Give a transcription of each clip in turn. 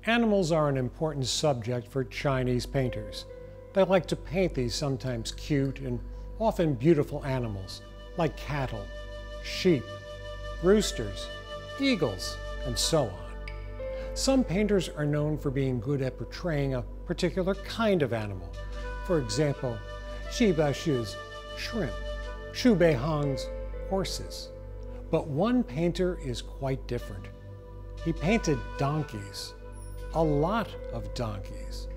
Animals are an important subject for Chinese painters. They like to paint these sometimes cute and often beautiful animals, like cattle, sheep, roosters, eagles, and so on. Some painters are known for being good at portraying a particular kind of animal. For example, Xi Baxi's shrimp, Xu Beihang's horses. But one painter is quite different. He painted donkeys, a lot of donkeys,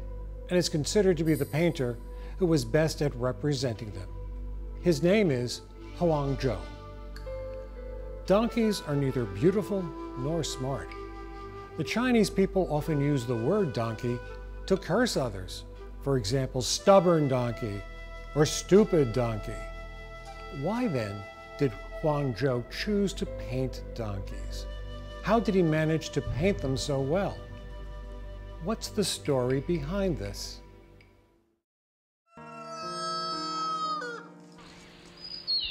and is considered to be the painter who was best at representing them. His name is Huang Zhou. Donkeys are neither beautiful nor smart. The Chinese people often use the word donkey to curse others. For example, stubborn donkey or stupid donkey. Why then did Huang Zhou choose to paint donkeys? How did he manage to paint them so well? What's the story behind this?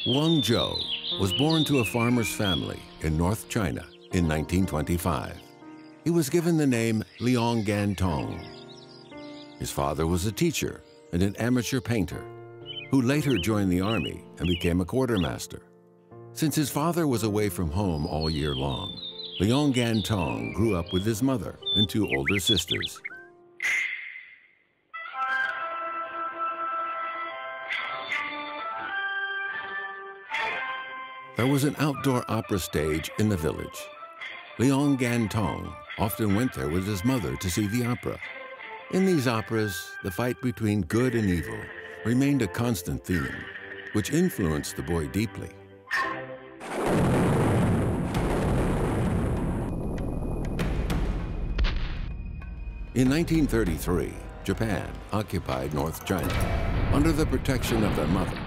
Wong Zhou was born to a farmer's family in North China in 1925. He was given the name Liang Gantong. His father was a teacher and an amateur painter who later joined the army and became a quartermaster. Since his father was away from home all year long, Liang Gantong grew up with his mother and two older sisters. There was an outdoor opera stage in the village. Liang Gantong often went there with his mother to see the opera. In these operas, the fight between good and evil remained a constant theme, which influenced the boy deeply. In 1933, Japan occupied North China. Under the protection of their mother,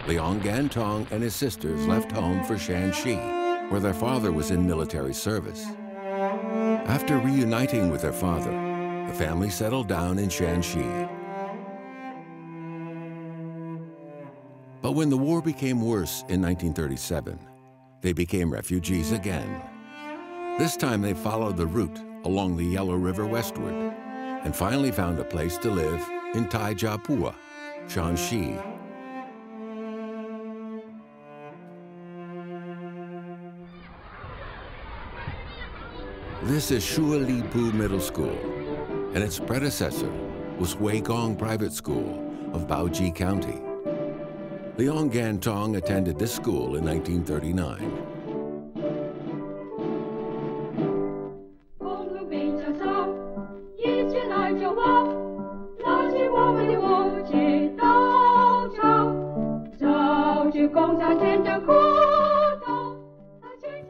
Liang Gantong and his sisters left home for Shanxi, where their father was in military service. After reuniting with their father, the family settled down in Shanxi. But when the war became worse in 1937, they became refugees again. This time they followed the route along the Yellow River westward and finally found a place to live in Taijiapua, Shanxi. This is Shualipu Middle School, and its predecessor was Huigong Private School of Baoji County. Liang Gantong attended this school in 1939.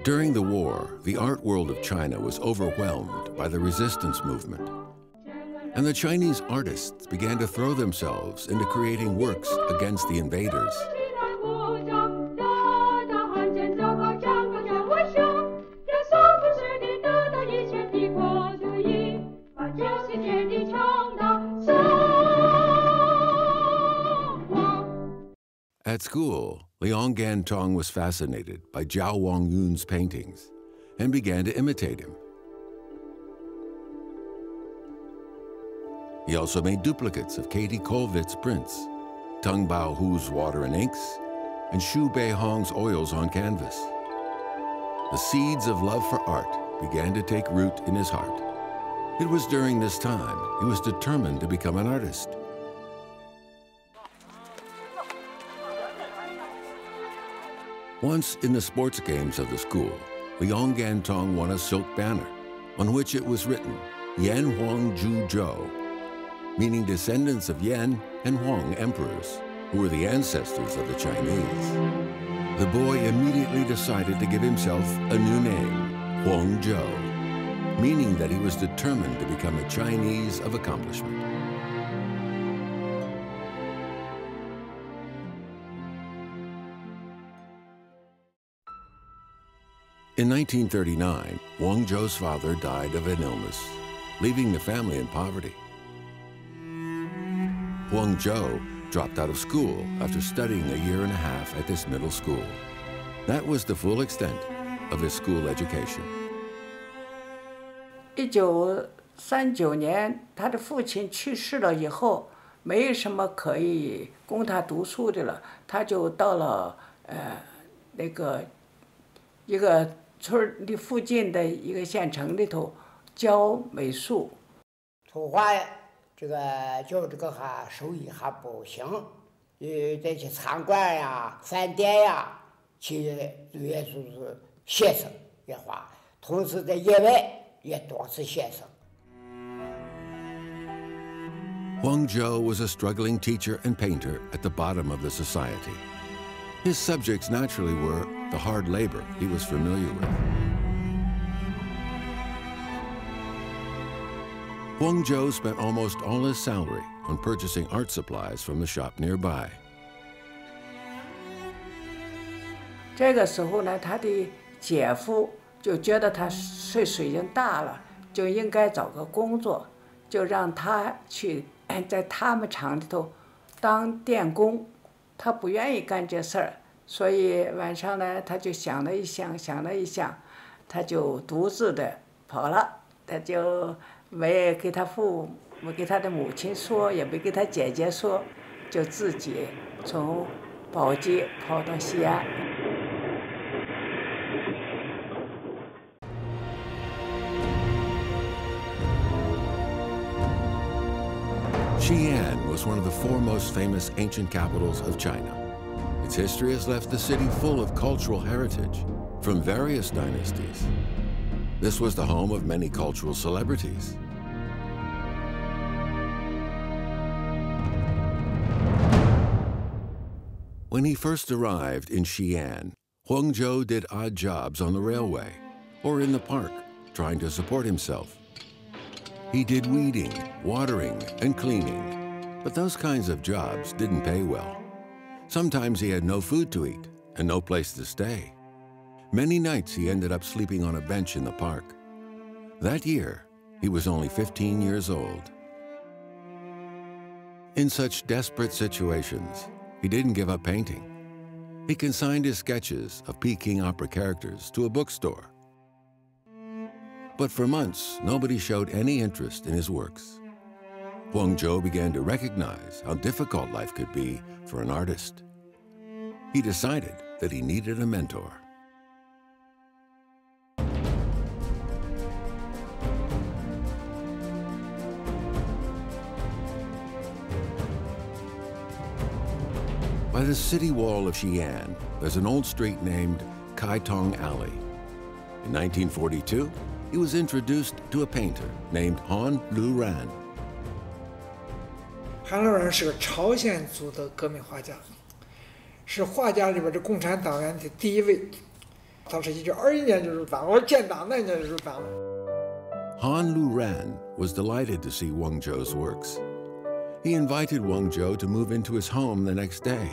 During the war, the art world of China was overwhelmed by the resistance movement. And the Chinese artists began to throw themselves into creating works against the invaders. At school, Liang Gantong was fascinated by Zhao Wangyun's paintings and began to imitate him. He also made duplicates of Katie Colvitt's prints, Tung Bao Hu's water and inks, and Xu Beihang's oils on canvas. The seeds of love for art began to take root in his heart. It was during this time he was determined to become an artist. Once in the sports games of the school, Liang Gantong won a silk banner on which it was written, Yan Huang Zhou, meaning descendants of Yan and Huang emperors, who were the ancestors of the Chinese. The boy immediately decided to give himself a new name, Wong Zhou, meaning that he was determined to become a Chinese of accomplishment. In 1939, Wong Zhou's father died of an illness, leaving the family in poverty. Wong Zhou dropped out of school after studying a year and a half at this middle school. That was the full extent of his school education. 39年，他的父亲去世了以后，没有什么可以供他读书的了，他就到了那个一个村的附近的一个县城里头教美术。图画这个教这个还手艺还不行，再去餐馆呀、饭店呀，去也就是写生也画，同时在野外也多次写生。Wong Zhou was a struggling teacher and painter at the bottom of the society. His subjects naturally were the hard labor he was familiar with. Wong Zhou spent almost all his salary on purchasing art supplies from the shop nearby. 这个时候呢，他的姐夫就觉得他岁数已经大了，就应该找个工作，就让他去在他们厂里头当电工。他不愿意干这事儿，所以晚上呢，他就想了一想，他就独自的跑了，他就没给他没给他的母亲说，也没给他姐姐说，就自己从宝鸡跑到西安。Xi'an was one of the four most famous ancient capitals of China. Its history has left the city full of cultural heritage from various dynasties. This was the home of many cultural celebrities. When he first arrived in Xi'an, Huang Zhou did odd jobs on the railway or in the park, trying to support himself. He did weeding, watering, and cleaning, but those kinds of jobs didn't pay well. Sometimes he had no food to eat and no place to stay. Many nights he ended up sleeping on a bench in the park. That year, he was only 15 years old. In such desperate situations, he didn't give up painting. He consigned his sketches of Peking opera characters to a bookstore. But for months, nobody showed any interest in his works. Wong Zhou began to recognize how difficult life could be for an artist. He decided that he needed a mentor. By the city wall of Xi'an, there's an old street named Kai Tong Alley. In 1942, he was introduced to a painter named Han Lu-ran. 韩路人是个朝鲜族的革命画家，是画家里边的共产党员的第一位。他是1921年就入党，我建党那年就入党了。Han Lu-ran was delighted to see Wong Zhou's works. He invited Wong Zhou to move into his home the next day.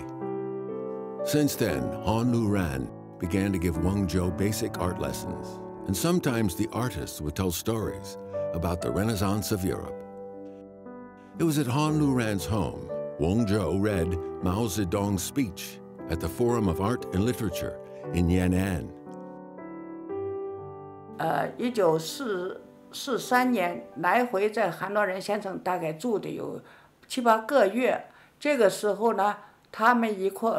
Since then, Han Lu-ran began to give Wong Zhou basic art lessons, and sometimes the artists would tell stories about the Renaissance of Europe. It was at Han Lu-ran's home, Wong Zhou read Mao Zedong's speech at the Forum of Art and Literature in Yan'an. 1943年来回在韩罗人先生大概住的有7、8个月。这个时候呢，他们一块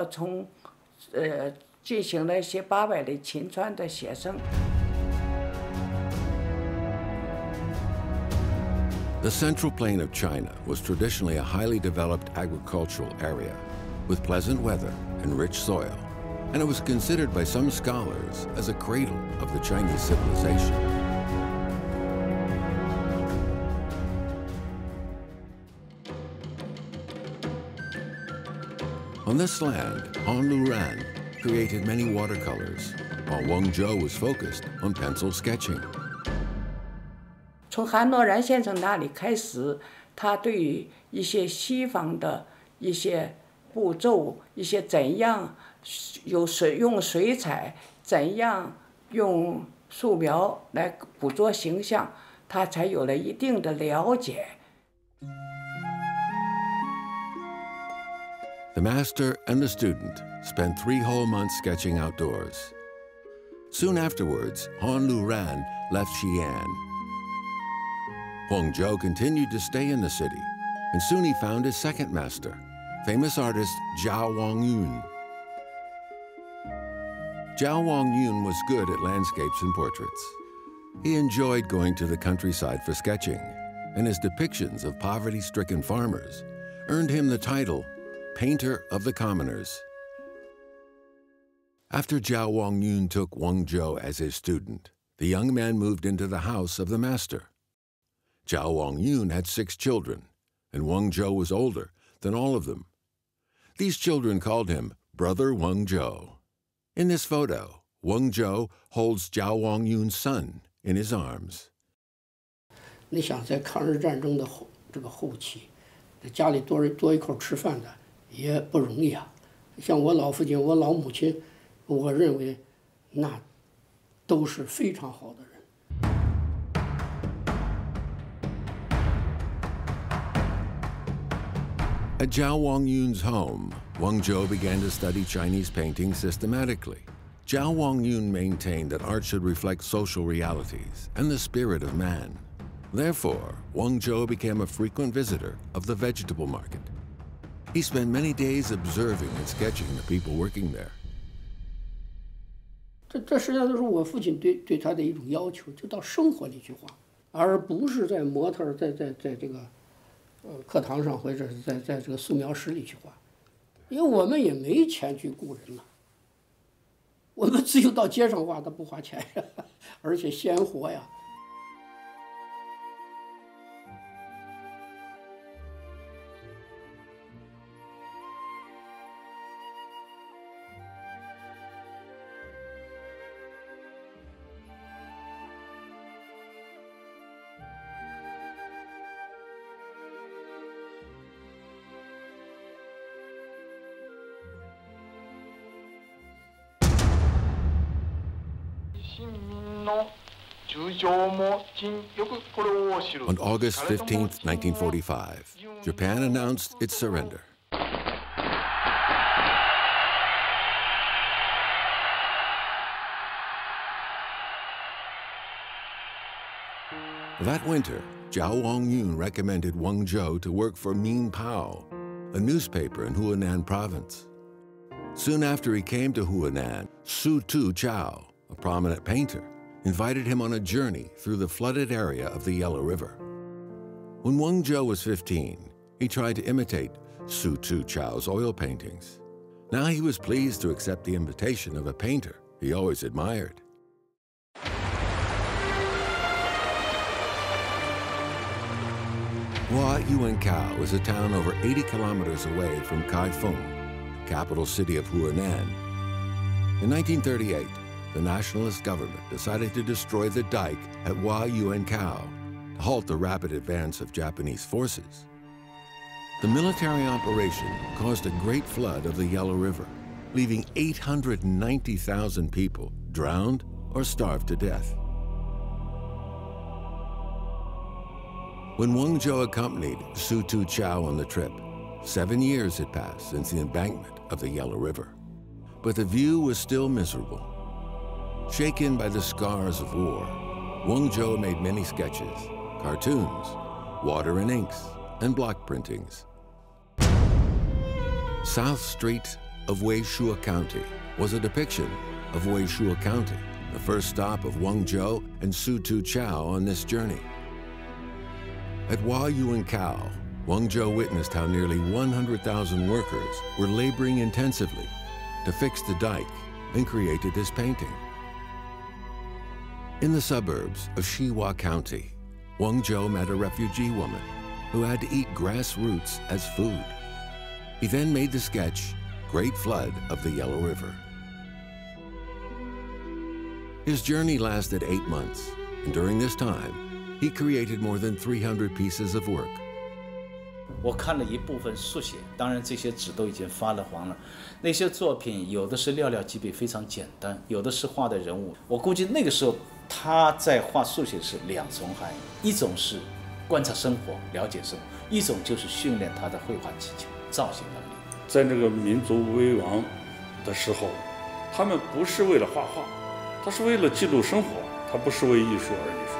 进行了一些8百里秦川的写生。The central plain of China was traditionally a highly developed agricultural area with pleasant weather and rich soil, and it was considered by some scholars as a cradle of the Chinese civilization. On this land, Han Lu-ran created many watercolors, while Wong Zhou was focused on pencil sketching. 从韩罗然先生那里开始，他对于一些西方的一些步骤，一些怎样用水彩，怎样用素描来捕捉形象，他才有了一定的了解。The master and the student spent 3 whole months sketching outdoors. Soon afterwards, Han Lu-ran left Xi'an. Huang Zhou continued to stay in the city, and soon he found his second master, famous artist Zhao Wangyun. Zhao Wangyun was good at landscapes and portraits. He enjoyed going to the countryside for sketching, and his depictions of poverty-stricken farmers earned him the title Painter of the Commoners. After Zhao Wangyun took Wong Zhou as his student, the young man moved into the house of the master. Zhao Wangyun had 6 children, and Wong Zhou was older than all of them. These children called him Brother Wong Zhou. In this photo, Wong Zhou holds Zhao Wangyun's son in his arms. 你想在抗日战争的后期，在家里多一口吃饭的也不容易啊。像我老父亲、我老母亲，我认为那都是非常好的人。 At Zhao Wangyun's home, Wong Zhou began to study Chinese painting systematically. Zhao Wangyun maintained that art should reflect social realities and the spirit of man. Therefore, Wong Zhou became a frequent visitor of the vegetable market. He spent many days observing and sketching the people working there. 这实际上都是我父亲对他的一种要求，就到生活里去画，而不是在模特在这个课堂上或者是在这个素描室里去画，因为我们也没钱去雇人了，我们只有到街上画，他不花钱呀，而且鲜活呀。 On August 15, 1945, Japan announced its surrender. That winter, Zhao Wangyun recommended Wong Zhou to work for Min Pao, a newspaper in Hunan province. Soon after he came to Hunan, Su Tu Chao, a prominent painter, invited him on a journey through the flooded area of the Yellow River. When Wong Zhou was 15, he tried to imitate Su Tu Chao's oil paintings. Now he was pleased to accept the invitation of a painter he always admired. Huayuankao is a town over 80 kilometers away from Kaifeng, capital city of Hunan. In 1938, the nationalist government decided to destroy the dike at Huayuankao to halt the rapid advance of Japanese forces. The military operation caused a great flood of the Yellow River, leaving 890,000 people drowned or starved to death. When Wong Zhou accompanied Su Tu Chao on the trip, 7 years had passed since the embankment of the Yellow River, but the view was still miserable. Shaken by the scars of war, Wong Zhou made many sketches, cartoons, water and inks, and block printings. South Street of Weishua County was a depiction of Weishua County, the first stop of Wong Zhou and Su Tu Chao on this journey. At Huayuankao, Wong Zhou witnessed how nearly 100,000 workers were laboring intensively to fix the dike and created this painting. In the suburbs of Shiwa County, Wong Zhou met a refugee woman who had to eat grass roots as food. He then made the sketch, Great Flood of the Yellow River. His journey lasted 8 months, and during this time, he created more than 300 pieces of work. 我看了一部分速写，当然这些纸都已经发了黄了。那些作品有的是寥寥几笔，非常简单；有的是画的人物。我估计那个时候他在画速写是2重含义：一种是观察生活、了解生活；一种就是训练他的绘画技巧、造型能力。在这个民族危亡的时候，他们不是为了画画，他是为了记录生活，他不是为艺术而艺术，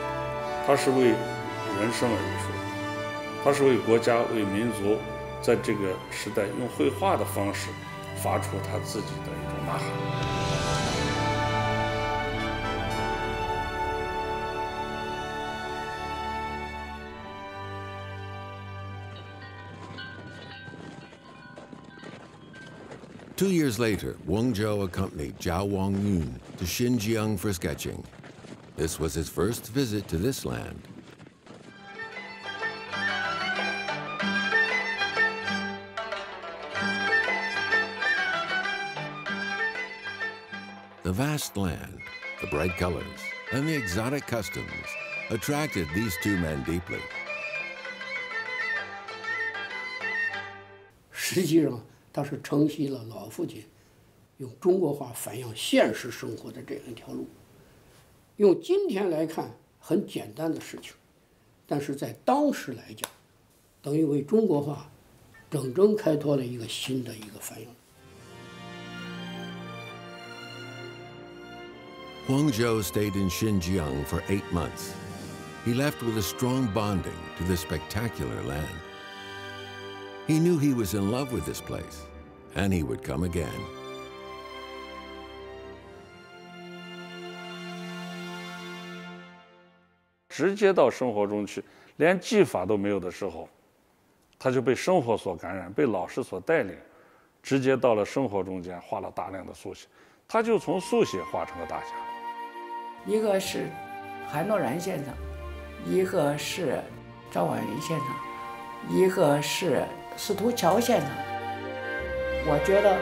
他是为人生而艺术，它是为国家、为民族，在这个时代用绘画的方式发出他自己的一种呐喊。2 years later, Wong Zhou accompanied Zhao Wangyun to Xinjiang for sketching. This was his first visit to this land. The vast land, the bright colors, and the exotic customs attracted these two men deeply. 实际上，他是承袭了老父亲用中国话反映现实生活的这样一条路。用今天来看，很简单的事情，但是在当时来讲，等于为中国话整整开拓了一个新的一个反应。Huang Zhou stayed in Xinjiang for 8 months. He left with a strong bonding to this spectacular land. He knew he was in love with this place, and he would come again. 直接到生活中去，连技法都没有的时候，他就被生活所感染，被老师所带领，直接到了生活中间，画了大量的速写。他就从速写画成了大家。一个是韩诺然先生，一个是赵婉云先生，一个是司徒桥先生。我觉得，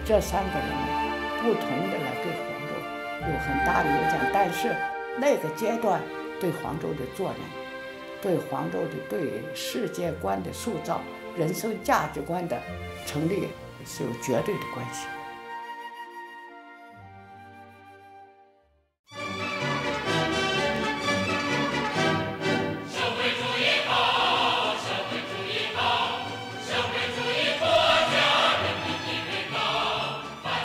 这3个人不同的来对黄州有很大的影响，但是那个阶段对黄州的做人，对黄州的对世界观的塑造、人生价值观的成立是有绝对的关系。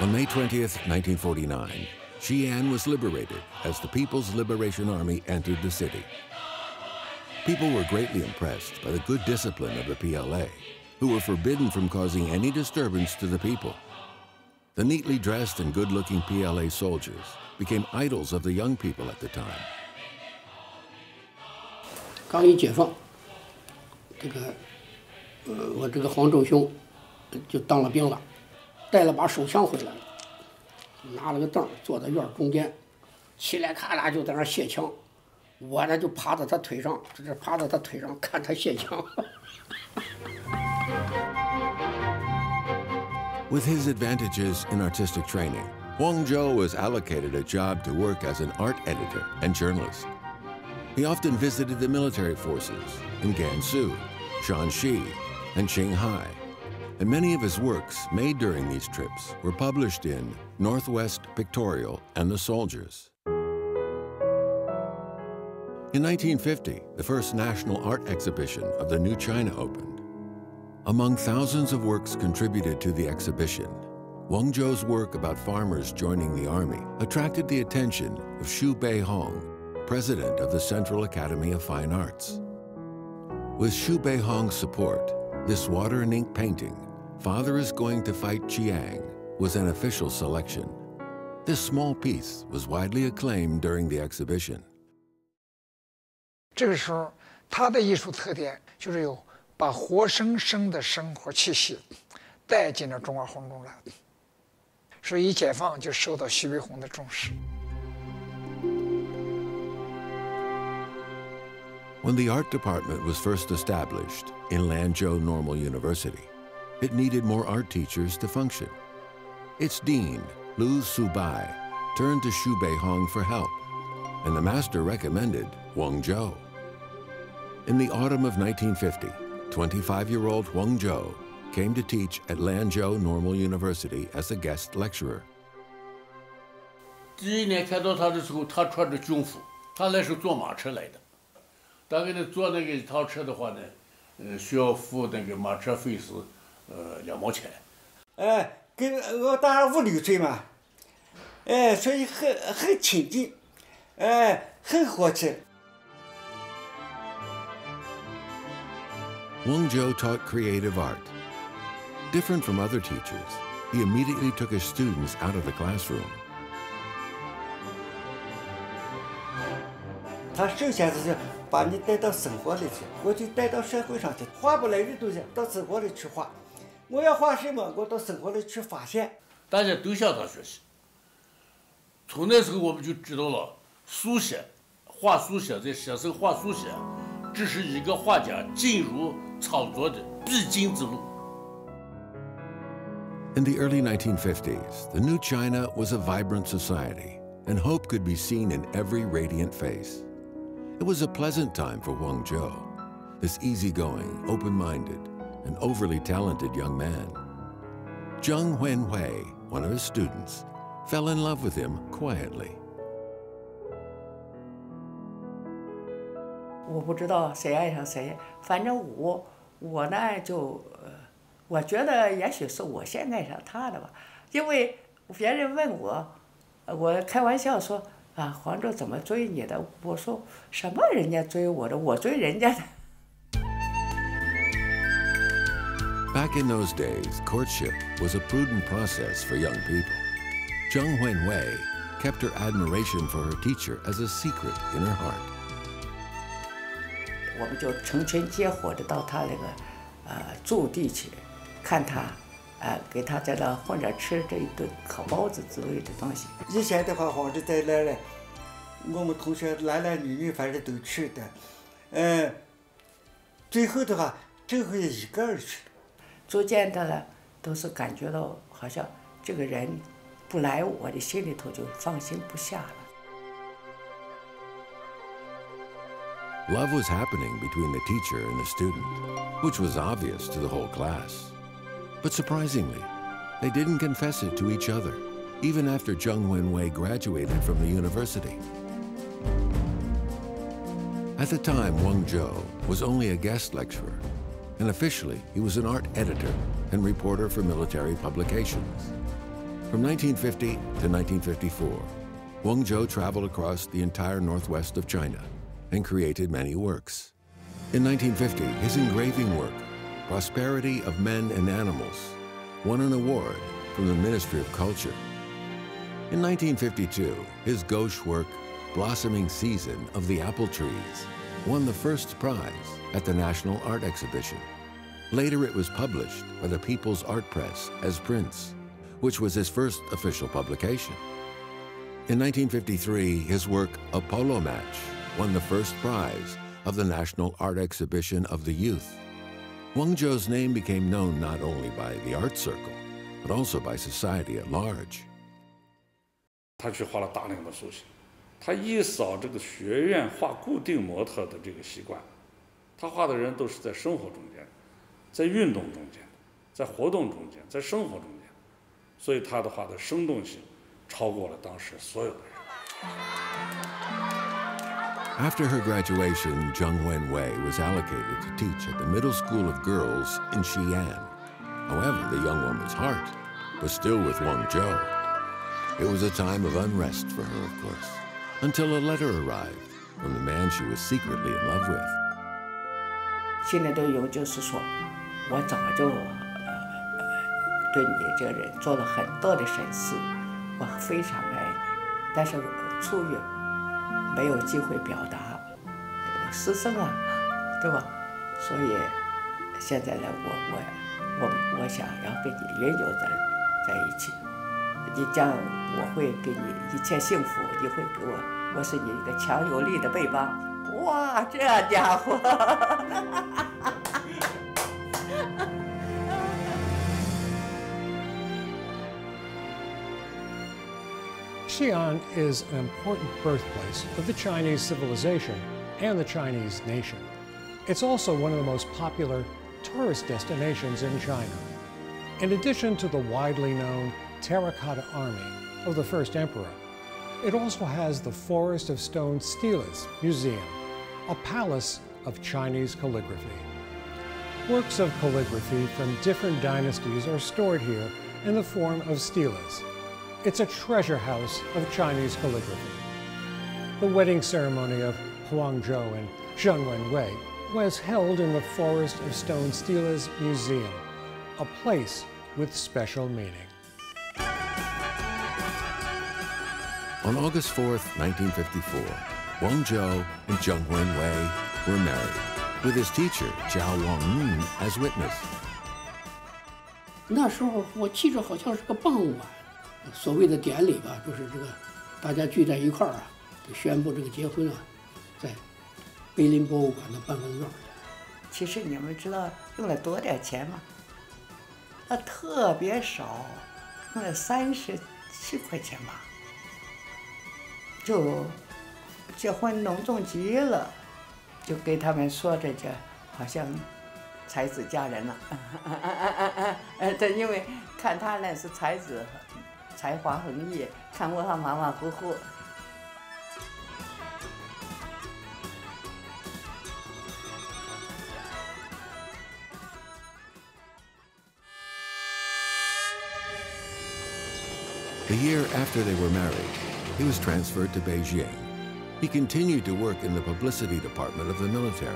On May 20th, 1949, Xi'an was liberated as the People's Liberation Army entered the city. People were greatly impressed by the good discipline of the PLA, who were forbidden from causing any disturbance to the people. The neatly dressed and good-looking PLA soldiers became idols of the young people at the time. 刚一解放，我这个黄州兄就当了兵了，带了把手枪回来了，拿了个凳坐在院中间，起来咔啦就在那卸枪，我呢就趴在他腿上，这趴在他腿上看他卸枪。With his advantages in artistic training, Wong Zhou was allocated a job to work as an art editor and journalist. He often visited the military forces in Gansu, Shanxi, and Qinghai, and many of his works made during these trips were published in Northwest Pictorial and The Soldiers. In 1950, the first national art exhibition of the New China opened. Among thousands of works contributed to the exhibition, Wong Zhou's work about farmers joining the army attracted the attention of Xu Beihong, president of the Central Academy of Fine Arts. With Xu Beihong's support, this water and ink painting, Father is Going to Fight Chiang, was an official selection. This small piece was widely acclaimed during the exhibition. 这个时候，他的艺术特点就是有把活生生的生活气息带进了中华红中来，所以一解放就受到徐悲鸿的重视。 When the art department was first established in Lanzhou Normal University, it needed more art teachers to function. Its dean, Lu Subai, turned to Xu Beihong for help, and the master recommended Wong Zhou. In the autumn of 1950, 25-year-old Wong Zhou came to teach at Lanzhou Normal University as a guest lecturer. 第一年看到他的时候，他穿着军服，他那是坐马车来的。 大概呢，坐那个一趟车的话呢，需要付那个马车费是2毛钱。跟我大5、6岁嘛，所以很亲近，很合适。Wong Zhou taught creative art. Different from other teachers, he immediately took his students out of the classroom. 他首先是把你带到生活里去，我就带到社会上去，画不来的东西到生活里去画。我要画什么，我到生活里去发现。大家都向他学习。从那时候我们就知道了，速写、画速写在写生画速写，这是一个画家进入创作的必经之路。 In the early 1950s, the new China was a vibrant society, and hope could be seen in every radiant face. It was a pleasant time for Wong Zhou, this easygoing, open-minded, and overly talented young man. Zhang Wenwei, one of his students, fell in love with him quietly. 我不知道谁爱上谁，反正我呢就我觉得也许是我先爱上他的吧，因为别人问我，我开玩笑说啊，黄州怎么追你的？我说什么人家追我的，我追人家的。 Back in those days, courtship was a prudent process for young people. Zhang Wenwei kept her admiration for her teacher as a secret in her heart. 我们就成群结伙的到他那个驻地去看他，给他在那混着吃这一顿烤包子之类的东西。以前的话，黄州在来了，我们同学男男女女反正都去的，最后的话，最后一个人去。 逐渐的呢，都是感觉到好像这个人不来，我的心里头就放心不下了。 Love was happening between the teacher and the student, which was obvious to the whole class. But surprisingly, they didn't confess it to each other, even after Zhang Wenwei graduated from the university. At the time, Wong Zhou was only a guest lecturer, and officially he was an art editor and reporter for military publications. From 1950 to 1954, Wong Zhou traveled across the entire northwest of China and created many works. In 1950, his engraving work, Prosperity of Men and Animals, won an award from the Ministry of Culture. In 1952, his gouache work, Blossoming Season of the Apple Trees, won the first prize at the National Art Exhibition. Later, it was published by the People's Art Press as prints, which was his first official publication. In 1953, his work, A Polo Match, won the first prize of the National Art Exhibition of the Youth. Wong Zhou's name became known not only by the art circle, but also by society at large. 他去画了大量的速写，他一扫这个学院画固定模特的这个习惯，他画的人都是在生活中间，在运动中间，在活动中间，在生活中间，所以他的画的生动性超过了当时所有的人。 After her graduation, Zhang Wenwei was allocated to teach at the Middle School of Girls in Xi'an. However, the young woman's heart was still with Wong Zhou. It was a time of unrest for her, of course, until a letter arrived from the man she was secretly in love with. 心里都有就是说，我早就对你这个人做了很多的审视，我非常爱你，但是出于没有机会表达，师生啊，对吧？所以现在呢，我想要跟你永久在一起。你将我会给你一切幸福，你会给我，我是你一个强有力的背帮。哇，这家伙！Xi'an is an important birthplace of the Chinese civilization and the Chinese nation. It's also one of the most popular tourist destinations in China. In addition to the widely known Terracotta Army of the first emperor, it also has the Forest of Stone Stelas Museum, a palace of Chinese calligraphy. Works of calligraphy from different dynasties are stored here in the form of stelas. It's a treasure house of Chinese calligraphy. The wedding ceremony of Huang Zhou and Zhang Wenwei was held in the Forest of Stone Steelers Museum, a place with special meaning. On August 4th, 1954, Wong Zhou and Zhang Wenwei were married, with his teacher, Zhao Wang as witness. 那时候我记着好像是个傍晚，所谓的典礼吧，就是这个大家聚在一块儿啊，就宣布这个结婚啊，在碑林博物馆的办公院。其实你们知道用了多点钱吗？那特别少，用了37块钱吧。就结婚隆重极了，就给他们说着就好像才子佳人了。对，因为看他那是才子，才华横溢，看我还马马虎虎。The year after they were married, he was transferred to Beijing. He continued to work in the publicity department of the military.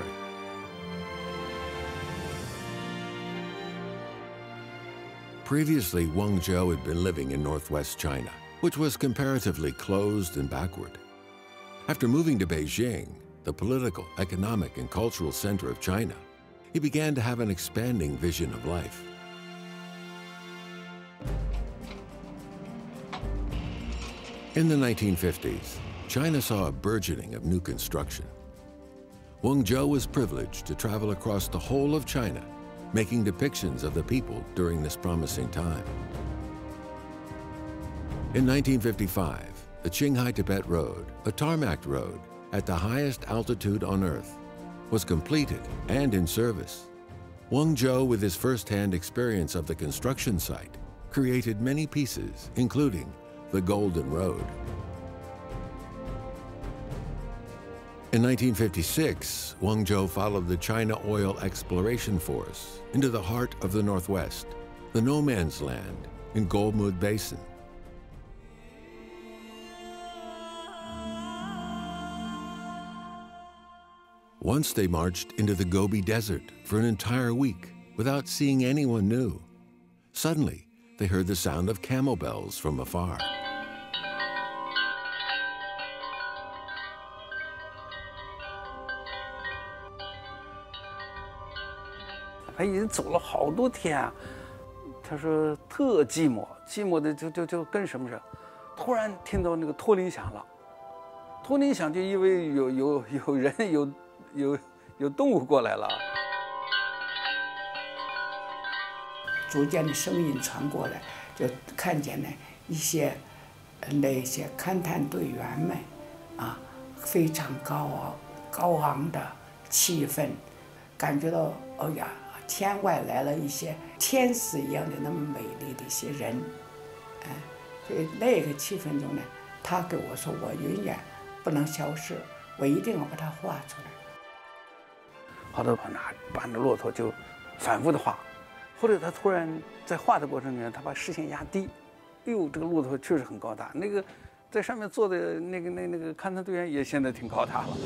Previously, Wong Zhou had been living in northwest China, which was comparatively closed and backward. After moving to Beijing, the political, economic, and cultural center of China, he began to have an expanding vision of life. In the 1950s, China saw a burgeoning of new construction. Wong Zhou was privileged to travel across the whole of China, making depictions of the people during this promising time. In 1955, the Qinghai Tibet Road, a tarmac road at the highest altitude on Earth, was completed and in service. Wong Zhou, with his first-hand experience of the construction site, created many pieces, including the Golden Road. In 1956, Wong Zhou followed the China Oil Exploration Force into the heart of the Northwest, the no man's land in Golmud Basin. Once they marched into the Gobi Desert for an entire week without seeing anyone new. Suddenly, they heard the sound of camel bells from afar. 他已经走了好多天啊，他说特寂寞，寂寞的就跟什么似的。突然听到那个驼铃响了，驼铃响就因为有人有动物过来了。逐渐的声音传过来，就看见呢一些那些勘探队员们啊，非常高昂的气氛，感觉到哦呀。 天外来了一些天使一样的那么美丽的一些人，所以那个气氛中呢，他跟我说，我永远不能消失，我一定要把它画出来。好多把那骆驼就反复的画，后来他突然在画的过程里面，他把视线压低，哎呦，这个骆驼确实很高大，那个在上面坐的那个勘探队员也显得挺高大了。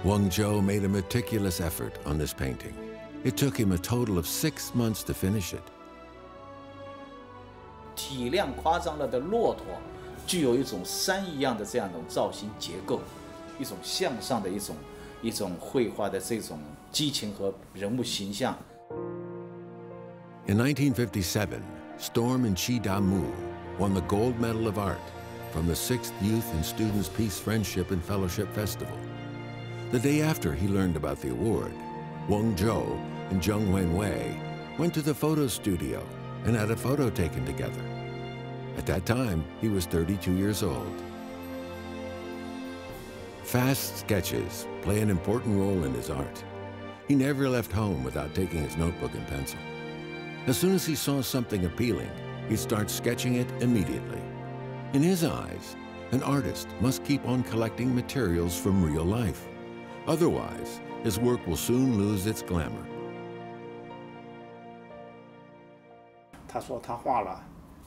Wong Zhou made a meticulous effort on this painting. It took him a total of 6 months to finish it. 体量夸张了的骆驼，具有一种山一样的这样一种造型结构，一种向上的一种绘画的这种激情和人物形象。In 1957, Storm and Chi Da-mu won the Gold Medal of Art from the 6th Youth and Students Peace Friendship and Fellowship Festival. The day after he learned about the award, Wong Zhou and Zhang Wenwei went to the photo studio and had a photo taken together. At that time, he was 32 years old. Fast sketches play an important role in his art. He never left home without taking his notebook and pencil. As soon as he saw something appealing, he'd start sketching it immediately. In his eyes, an artist must keep on collecting materials from real life. Otherwise, his work will soon lose its glamour. 他说他画了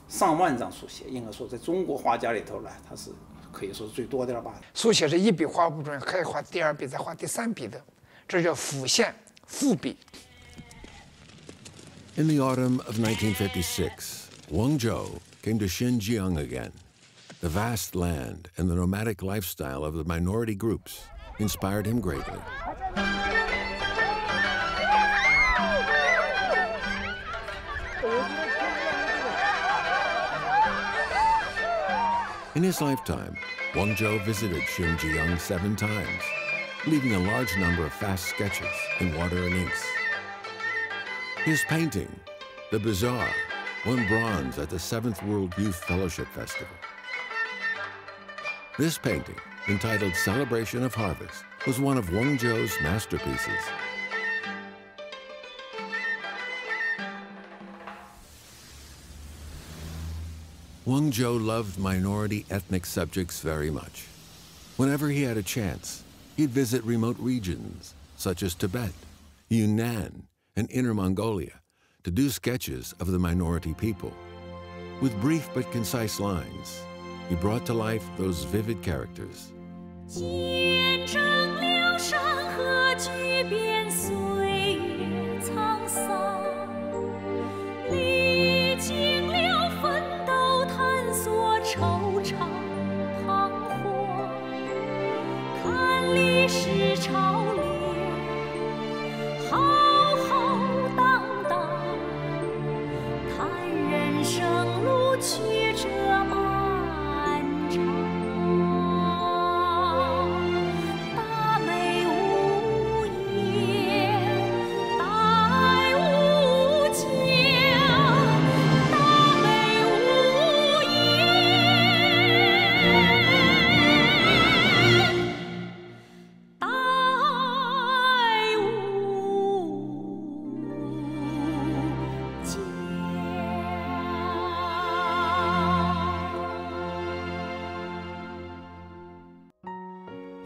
上万张速写，应该说在中国画家里头呢，他是可以说是最多的了吧。速写是一笔画不准，可以画第二笔，再画第三笔的，这叫辅线、复笔。In the autumn of 1956, Wong Zhou came to Xinjiang again. The vast land and the nomadic lifestyle of the minority groups inspired him greatly. In his lifetime, Wong Zhou visited Xinjiang 7 times, leaving a large number of fast sketches in water and inks. His painting, The Bazaar, won bronze at the 7th World Youth Fellowship Festival. This painting, entitled Celebration of Harvest, was one of Wong Zhou's masterpieces. Wong Zhou loved minority ethnic subjects very much. Whenever he had a chance, he'd visit remote regions such as Tibet, Yunnan, and Inner Mongolia to do sketches of the minority people. With brief but concise lines, he brought to life those vivid characters.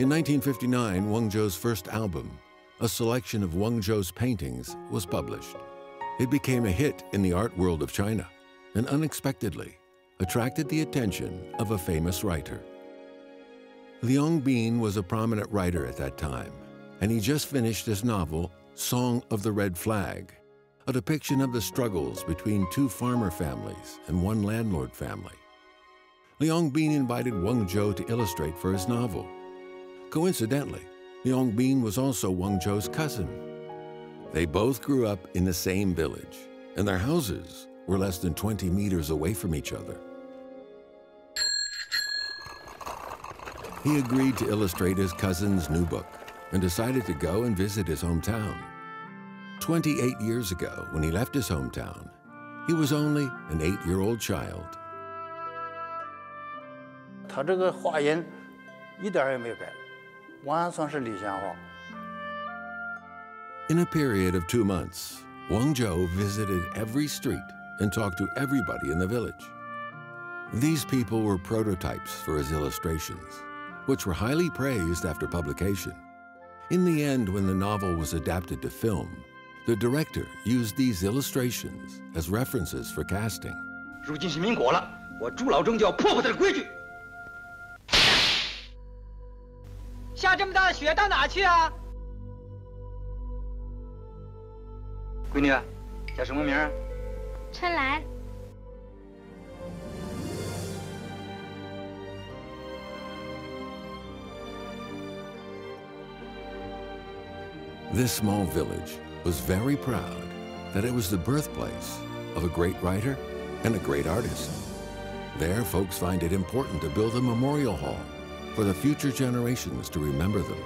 In 1959, Wong Zhou's first album, a selection of Wong Zhou's paintings, was published. It became a hit in the art world of China and unexpectedly attracted the attention of a famous writer. Liang Bin was a prominent writer at that time, and he just finished his novel, Song of the Red Flag, a depiction of the struggles between 2 farmer families and 1 landlord family. Liang Bin invited Wong Zhou to illustrate for his novel. Coincidentally, Liang Bin was also Wong Zhou's cousin. They both grew up in the same village, and their houses were less than 20 meters away from each other. He agreed to illustrate his cousin's new book and decided to go and visit his hometown. 28 years ago, when he left his hometown, he was only an 8-year-old child. 他这个画音一点也没改，完全是理想化。 In a period of 2 months, Wong Zhou visited every street and talked to everybody in the village. These people were prototypes for his illustrations, which were highly praised after publication. In the end, when the novel was adapted to film, the director used these illustrations as references for casting. 如今是民国了，我朱老忠就要破坏他的规矩。下这么大的雪到哪去啊？闺女，叫什么名？春兰。 This small village was very proud that it was the birthplace of a great writer and a great artist. There, folks find it important to build a memorial hall for the future generations to remember them.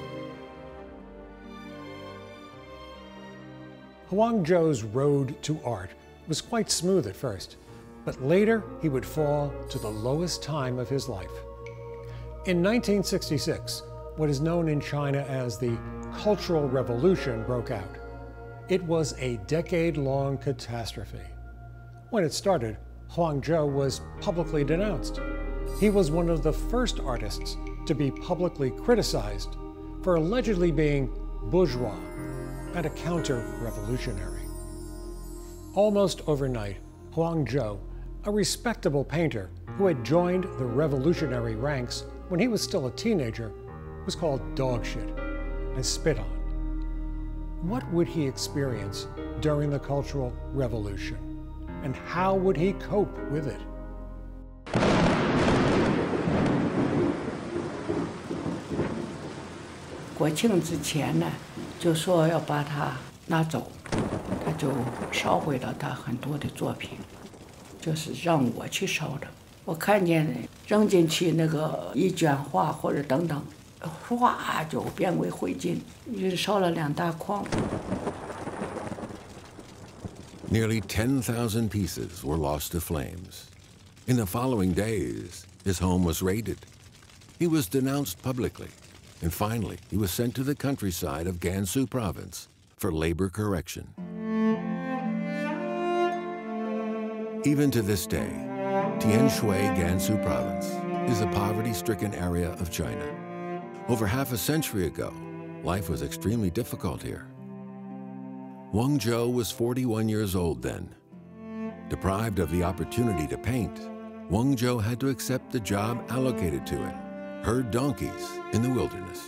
Huang Zhou's road to art was quite smooth at first, but later he would fall to the lowest time of his life. In 1966, what is known in China as the Cultural Revolution broke out. It was a decade-long catastrophe. When it started, Huang Zhou was publicly denounced. He was one of the first artists to be publicly criticized for allegedly being bourgeois and a counter-revolutionary. Almost overnight, Huang Zhou, a respectable painter who had joined the revolutionary ranks, when he was still a teenager, was called dog shit and spit on. What would he experience during the Cultural Revolution? And how would he cope with it? 国庆之前呢，就说要把它拿走，他就烧毁了他很多的作品，就是让我去烧的。我看见扔进去那个一卷画或者等等，哗就变为灰烬，就烧了2大筐。 Nearly 10,000 pieces were lost to flames. In the following days, his home was raided. He was denounced publicly, and finally, he was sent to the countryside of Gansu province for labor correction. Even to this day, Tianshui Gansu province is a poverty-stricken area of China. Over half a century ago, life was extremely difficult here. Wong Zhou was 41 years old then. Deprived of the opportunity to paint, Wong Zhou had to accept the job allocated to him, herd donkeys in the wilderness.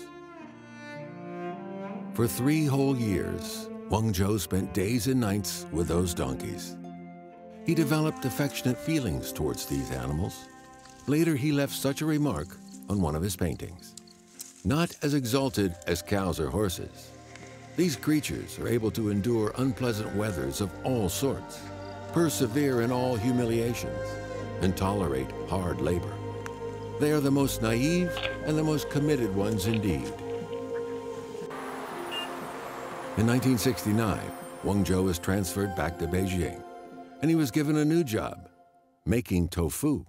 For 3 whole years, Wong Zhou spent days and nights with those donkeys. He developed affectionate feelings towards these animals. Later, he left such a remark on one of his paintings. Not as exalted as cows or horses, these creatures are able to endure unpleasant weathers of all sorts, persevere in all humiliations, and tolerate hard labor. They are the most naive and the most committed ones indeed. In 1969, Wong Zhou was transferred back to Beijing, and he was given a new job, making tofu.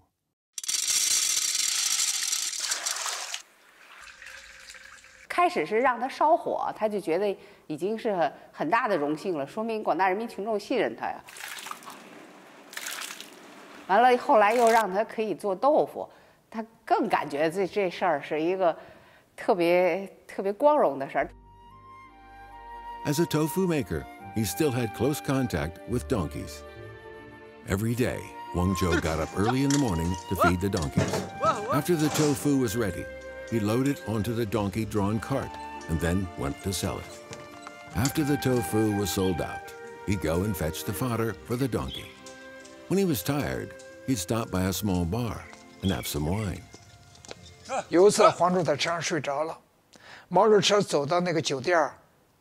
开始是让他烧火，他就觉得已经是很大的荣幸了，说明广大人民群众信任他呀。完了，后来又让他可以做豆腐，他更感觉这事儿是一个特别光荣的事儿。As a tofu maker, he still had close contact with donkeys. Every day, Wong Zhou got up early in the morning to feed the donkeys. After the tofu was ready, he loaded it onto the donkey-drawn cart and then went to sell it. After the tofu was sold out, he'd go and fetch the fodder for the donkey. When he was tired, he'd stop by a small bar and have some wine. 有一次，黄州在车上睡着了，毛主车走到那个酒店，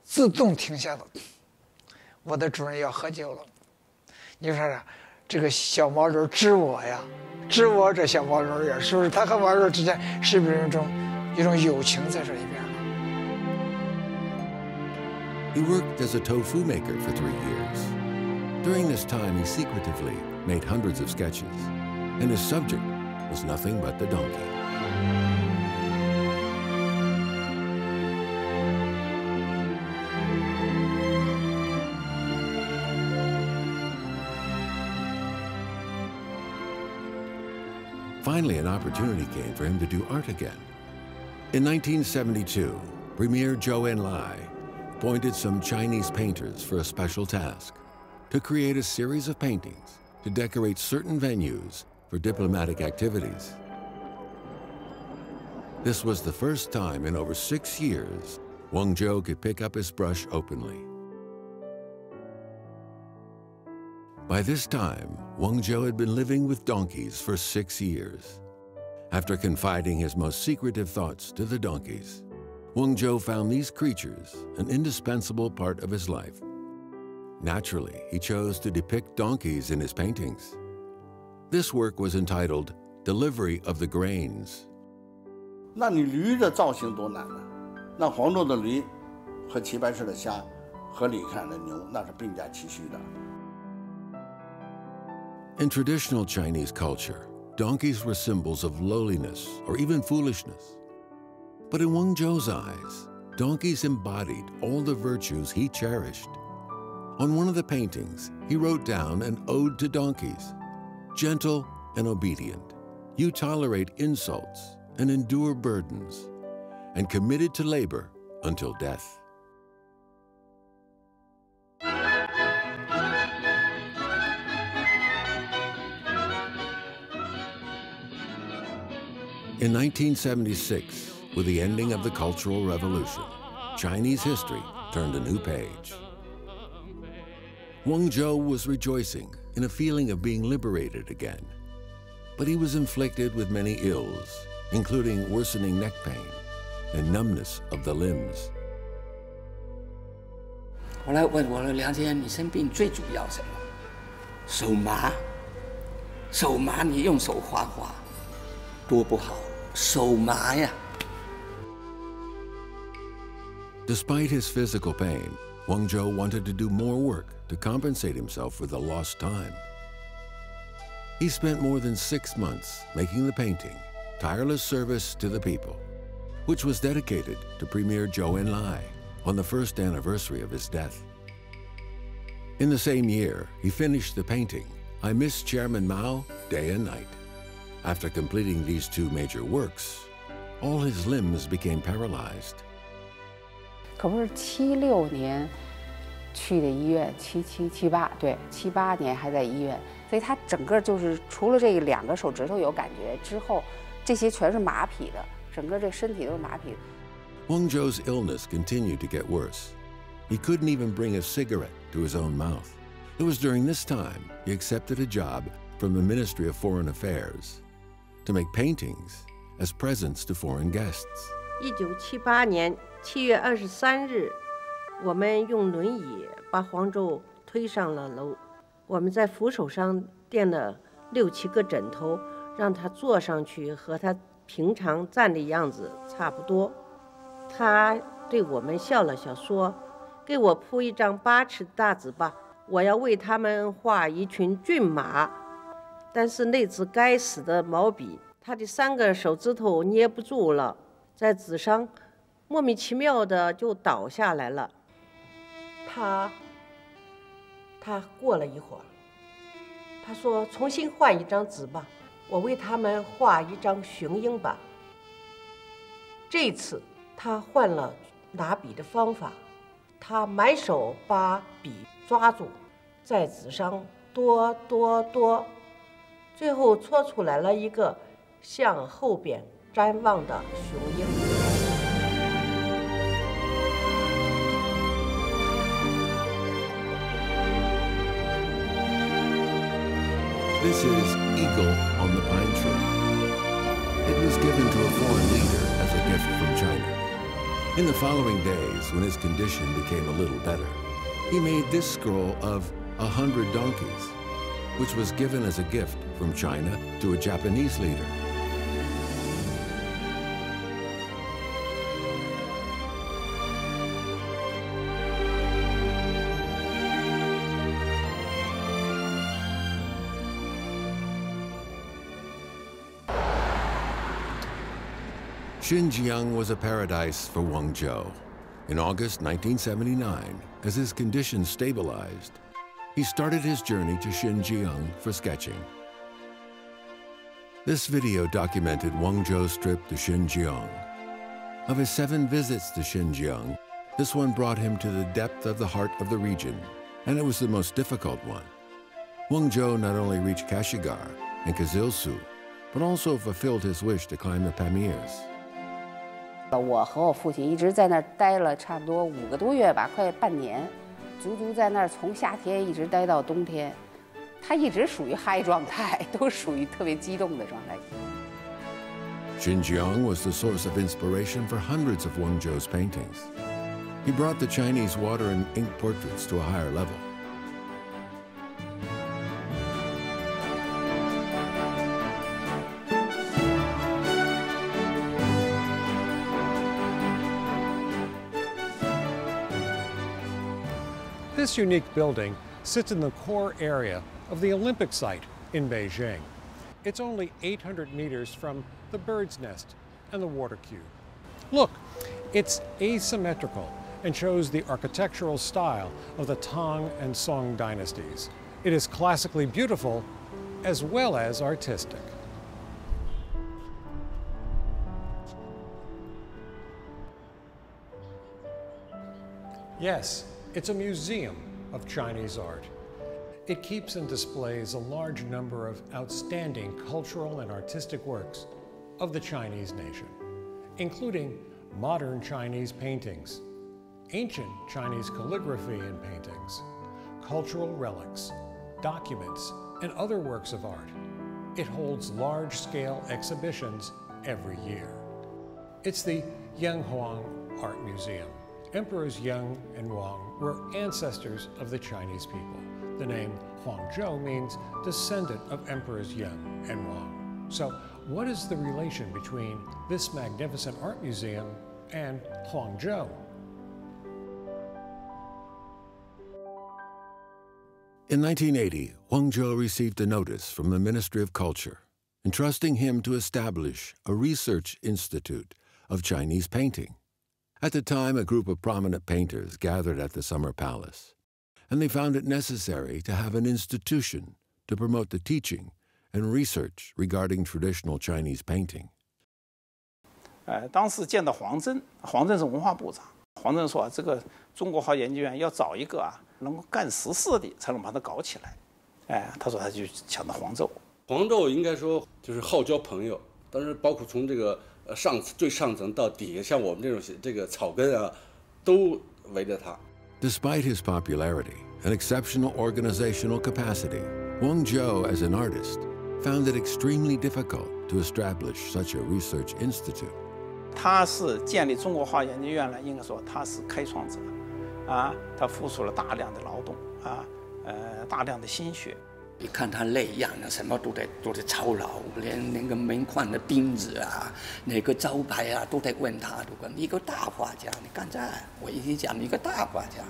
自动停下了。我的主人要喝酒了，你说啥？这个小毛驴知我呀，知我这小毛驴呀，是不是？他和毛驴之间是不是有一种友情在这里边？ He worked as a tofu maker for 3 years. During this time, he secretively made hundreds of sketches, and his subject was nothing but the donkey. Finally, an opportunity came for him to do art again. In 1972, Premier Zhou Enlai appointed some Chinese painters for a special task: to create a series of paintings to decorate certain venues for diplomatic activities. This was the first time in over 6 years Wong Zhou could pick up his brush openly. By this time, Wong Zhou had been living with donkeys for 6 years. After confiding his most secretive thoughts to the donkeys, Wong Zhou found these creatures an indispensable part of his life. Naturally, he chose to depict donkeys in his paintings. This work was entitled Delivery of the Grains. 那你驴的造型多难呢？那黄州的驴和齐白石的虾和李看的牛那是并驾齐驱的。 In traditional Chinese culture, donkeys were symbols of lowliness or even foolishness. But in Wong Zhou's eyes, donkeys embodied all the virtues he cherished. On one of the paintings, he wrote down an ode to donkeys. Gentle and obedient, you tolerate insults and endure burdens, and committed to labor until death. In In 1976, with the ending of the Cultural Revolution, Chinese history turned a new page. Wong Zhou was rejoicing in a feeling of being liberated again. But he was inflicted with many ills, including worsening neck pain and numbness of the limbs. 后来我了解你生病最主要什么？手麻，手麻你用手画画，多不好，手麻呀。 Despite his physical pain, Wong Zhou wanted to do more work to compensate himself for the lost time. He spent more than 6 months making the painting, Tireless Service to the People, which was dedicated to Premier Zhou Enlai on the first anniversary of his death. In the same year, he finished the painting, I Miss Chairman Mao Day and Night. After completing these 2 major works, all his limbs became paralyzed. 可不是76年去的医院，77、78，对，78年还在医院，所以他整个就是除了这2个手指头有感觉之后，这些全是麻痹的，整个这身体都是麻痹的。Wong Zhou's illness continued to get worse. He couldn't even bring a cigarette to his own mouth. It was during this time he accepted a job from the Ministry of Foreign Affairs to make paintings as presents to foreign guests. 1978年7月23日，我们用轮椅把黄州推上了楼。我们在扶手上垫了6、7个枕头，让他坐上去，和他平常站的样子差不多。他对我们笑了笑，说：“给我铺一张8尺大纸吧，我要为他们画一群骏马。”但是那支该死的毛笔，他的3个手指头捏不住了，在纸上莫名其妙的就倒下来了。他过了一会儿，他说：“重新换一张纸吧，我为他们画一张雄鹰吧。”这次他换了拿笔的方法，他满手把笔抓住，在纸上哆，最后搓出来了一个向后边张望的雄鹰。This is Eagle on the Pine Tree. It was given to a foreign leader as a gift from China. In the following days, when his condition became a little better, he made this scroll of 100 donkeys, which was given as a gift from China to a Japanese leader. Xinjiang was a paradise for Wong Zhou. In August 1979, as his condition stabilized, he started his journey to Xinjiang for sketching. This video documented Wong Zhou's trip to Xinjiang. Of his 7 visits to Xinjiang, this one brought him to the depth of the heart of the region, and it was the most difficult one. Wong Zhou not only reached Kashigar and Kazilsu, but also fulfilled his wish to climb the Pamirs. 我和我父亲一直在那儿待了差不多5个多月吧，快半年，足足在那儿从夏天一直待到冬天。他一直属于嗨状态，都属于特别激动的状态。Xinjiang was the source of inspiration for hundreds of Wong Zhou's paintings. He brought the Chinese water and ink portraits to a higher level. This unique building sits in the core area of the Olympic site in Beijing. It's only 800 meters from the bird's nest and the water cube. Look, it's asymmetrical and shows the architectural style of the Tang and Song dynasties. It is classically beautiful as well as artistic. Yes, it's a museum of Chinese art. It keeps and displays a large number of outstanding cultural and artistic works, of the Chinese nation, including modern Chinese paintings, ancient Chinese calligraphy and paintings, cultural relics, documents, and other works of art. It holds large-scale exhibitions every year. It's the Yanhuang Art Museum. Emperors Yang and Wang were ancestors of the Chinese people. The name Huang Zhou means descendant of Emperors Yang and Wang. So what is the relation between this magnificent art museum and Huang Zhou? In 1980, Wong Zhou received a notice from the Ministry of Culture, entrusting him to establish a research institute of Chinese painting. At the time, a group of prominent painters gathered at the Summer Palace, and they found it necessary to have an institution to promote the teaching and research regarding traditional Chinese painting. 当时见到黄镇，黄镇是文化部长。黄镇说：“这个中国画研究院要找一个能够干实事的，才能把它搞起来。”他说他就想到黄州。黄州应该说就是好交朋友，当然包括从这个最上层到底下，像我们这个草根都围着他。Despite his popularity and exceptional organizational capacity, Wong Zhou, as an artist, found it extremely difficult to establish such a research institute. 他是建立中国画研究院呢，应该说他是开创者，他付出了大量的劳动，大量的心血。你看他那样啊，什么都得操劳，连那个门框的钉子那个招牌都得问他。如果一个大画家，你刚才我已经讲一个大画家。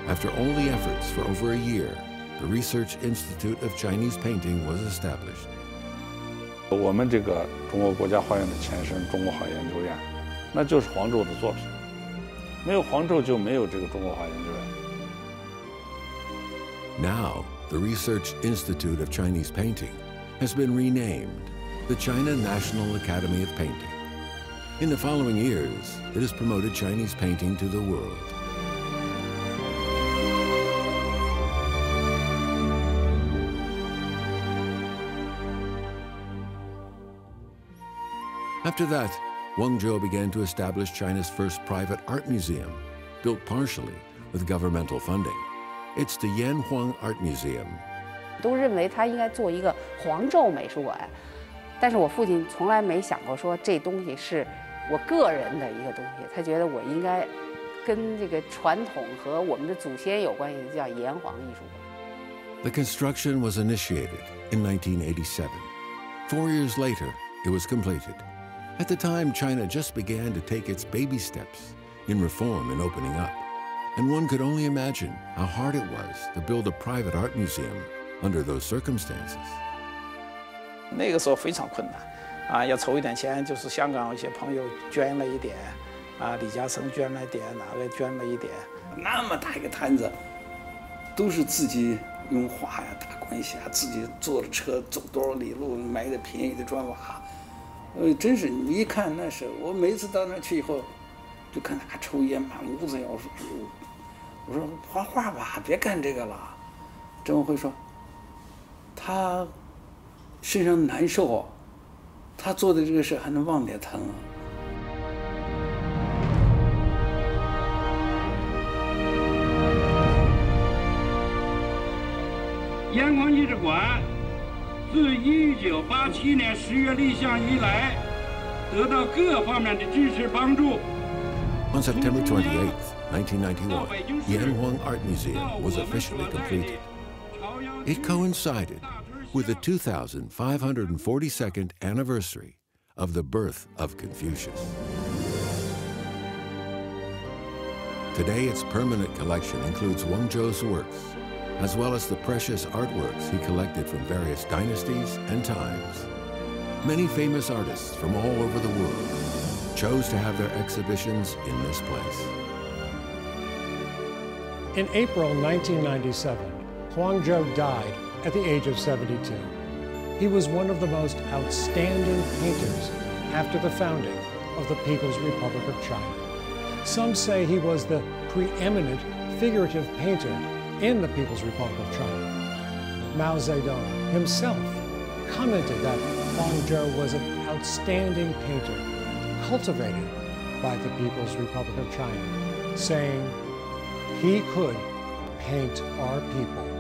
After all the efforts for over a year, the Research Institute of Chinese Painting was established. 我们这个中国国家画院的前身中国画研究院，那就是黄州的作品。没有黄州就没有这个中国画研究院。Now, the Research Institute of Chinese Painting has been renamed the China National Academy of Painting. In the following years, it has promoted Chinese painting to the world. After that, Wong Zhou began to establish China's first private art museum, built partially with governmental funding. It's the Yanhuang Art Museum. 都认为他应该做一个黄州美术馆，但是我父亲从来没想过说这东西是我个人的一个东西，他觉得我应该跟这个传统和我们的祖先有关系，叫炎黄艺术馆。The construction was initiated in 1987. 4 years later, it was completed. At the time, China just began to take its baby steps in reform and opening up, and one could only imagine how hard it was to build a private art museum under those circumstances. 那个时候非常困难，要筹一点钱，就是香港一些朋友捐了一点，李嘉诚捐了一点，哪个捐了一点，那么大一个摊子，都是自己用画打关系自己坐着车走多少里路，买的便宜的砖瓦。真是你一看那是我每次到那去以后，就看他抽烟满屋子。我说画画吧，别干这个了。郑文辉说，他身上难受，他做的这个事还能忘点疼。炎黄艺术馆。自1987年10月立项以来，得到各方面的支持帮助。On September 28th, 1991, the Yanhuang Art Museum was officially completed. It coincided with the 2542nd anniversary of the birth of Confucius. Today, its permanent collection includes Wong Zhou's works, as well as the precious artworks he collected from various dynasties and times. Many famous artists from all over the world chose to have their exhibitions in this place. In April 1997, Huang Zhou died at the age of 72. He was one of the most outstanding painters after the founding of the People's Republic of China. Some say he was the preeminent figurative painter in the People's Republic of China. Mao Zedong himself commented that Huang Zhou was an outstanding painter, cultivated by the People's Republic of China, saying he could paint our people.